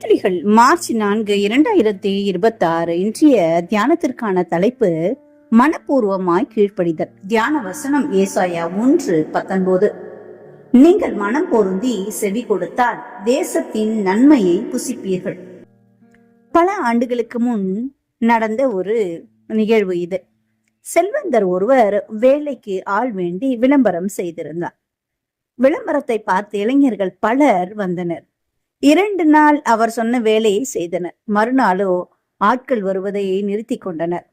மணித்துளிகள் March 4 2026. இன்றைய தியானத்திற்கான தலைப்பு மனப்பூர்வமாய் கீழ்ப்படிதல். தியான வசனம் ஏசாயா 1:19. நீங்கள் மனம் பொருந்தி செவி கொடுத்தால் தேசத்தின் நன்மையை புசிப்பீர்கள். பல ஆண்டுகளுக்கு முன் நடந்த ஒரு நிகழ்வு இது. செல்வந்தர் ஒருவர் வேலைக்கு ஆள் வேண்டி விளம்பரம் செய்திருந்தார். விளம்பரத்தை பார்த்து இளைஞர்கள் பலர் வந்தனர். 2 நாள் அவர் சொன்ன வேலையை செய்தனர். மறுநாளோ ஆட்கள் வருவதை நிறுத்தி கொண்டனர்.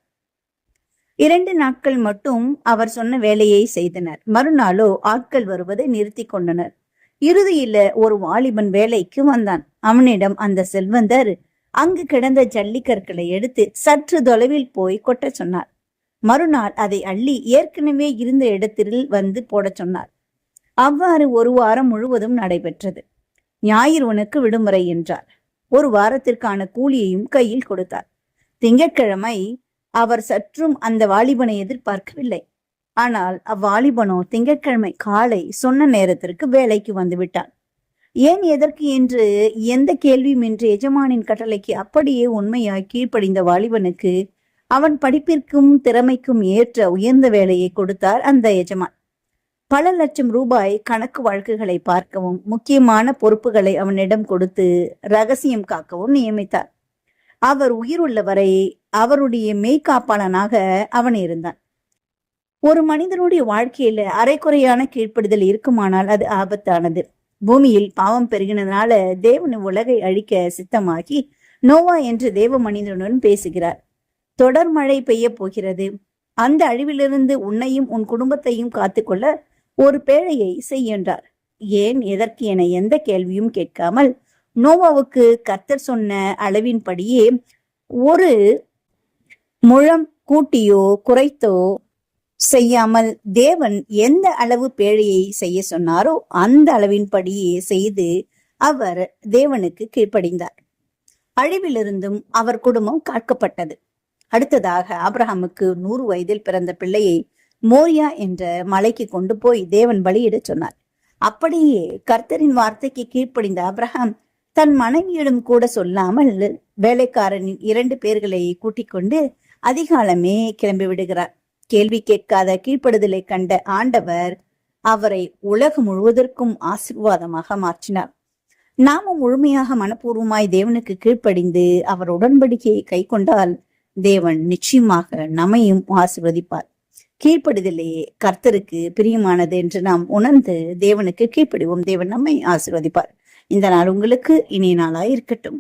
2 நாட்கள் மட்டும் அவர் சொன்ன வேலையை செய்தனர். மறுநாளோ ஆட்கள் வருவதை நிறுத்தி கொண்டனர். இறுதியில ஒரு வாலிபன் வேலைக்கு வந்தான். அவனிடம் அந்த செல்வந்தர் அங்கு கிடந்த ஜல்லிக்கற்களை எடுத்து சற்று தொலைவில் போய் கொட்ட சொன்னார். மறுநாள் அதை அள்ளி ஏற்கனவே இருந்த இடத்தில் வந்து போட சொன்னார். அவ்வாறு 1 வாரம் முழுவதும் நடைபெற்றது. ஞாயிறுவனுக்கு விடுமுறை என்றார். 1 வாரத்திற்கான கூலியையும் கையில் கொடுத்தார். திங்கட்கிழமை அவர் சற்றும் அந்த வாலிபனை எதிர்பார்க்கவில்லை. ஆனால் அவ்வாலிபனோ திங்கட்கிழமை காலை சொன்ன நேரத்திற்கு வேலைக்கு வந்து விட்டான். ஏன், எதற்கு என்று எந்த கேள்வியும் இன்றி எஜமானின் கட்டளைக்கு அப்படியே உண்மையாய் கீழ்ப்படிந்த வாலிபனுக்கு அவன் படிப்பிற்கும் திறமைக்கும் ஏற்ற உயர்ந்த வேலையை கொடுத்தார் அந்த எஜமான். பல லட்சம் ரூபாய் கணக்கு வழக்குகளை பார்க்கவும் முக்கியமான பொறுப்புகளை அவனிடம் கொடுத்து ரகசியம் காக்கவும் நியமித்தார். அவர் உயிருள்ள வரை அவருடைய மெய்காப்பாளனாக அவன் இருந்தான். ஒரு மனிதனுடைய வாழ்க்கையில அரைக்குறையான கீழ்ப்படிதல் இருக்குமானால் அது ஆபத்தானது. பூமியில் பாவம் பெருகினதுனால தேவன் உலகை அழிக்க சித்தமாகி நோவா என்று தேவ மனிதனுடன் பேசுகிறார். தொடர் மழை பெய்ய போகிறது. அந்த அழிவிலிருந்து உன்னையும் உன் குடும்பத்தையும் காத்துக்கொள்ள ஒரு பேழையை செய்யென்றார். ஏன், எதற்கு என எந்த கேள்வியும் கேட்காமல் நோவாவுக்கு கர்த்தர் சொன்ன அளவின்படியே 1 முழம் கூட்டியோ குறைத்தோ செய்யாமல் தேவன் எந்த அளவு பேழையை செய்ய சொன்னாரோ அந்த அளவின்படியே செய்து அவர் தேவனுக்கு கீழ்ப்படிந்தார். அழிவிலிருந்தும் அவர் குடும்பம் காக்கப்பட்டது. அடுத்ததாக ஆபிரகாமுக்கு 100 வயதில் பிறந்த பிள்ளையை மோரியா என்ற மலைக்கு கொண்டு போய் தேவன் பலியிட சொன்னார். அப்படியே கர்த்தரின் வார்த்தைக்கு கீழ்ப்படிந்த ஆபிரகாம் தன் மனைவியிடம் கூட சொல்லாமல் வேலைக்காரனின் 2 பேர்களை கூட்டிக் கொண்டு அதிகாலமே கிளம்பி விடுகிறார். கேள்வி கேட்காத கீழ்ப்படுதலை கண்ட ஆண்டவர் அவரை உலகம் முழுவதற்கும் ஆசீர்வாதமாக மாற்றினார். நாமும் முழுமையாக மனப்பூர்வமாய் தேவனுக்கு கீழ்ப்படிந்து அவர் உடன்படிக்கையை கை கொண்டால் தேவன் நிச்சயமாக நம்மையும் ஆசீர்வதிப்பார். கீழ்ப்படிதலே கர்த்தருக்கு பிரியமானது என்று நாம் உணர்ந்து தேவனுக்கு கீழ்ப்படிவோம். தேவன் நம்மை ஆசீர்வதிப்பார். இந்த நாள் உங்களுக்கு இனிய நாளாய் இருக்கட்டும்.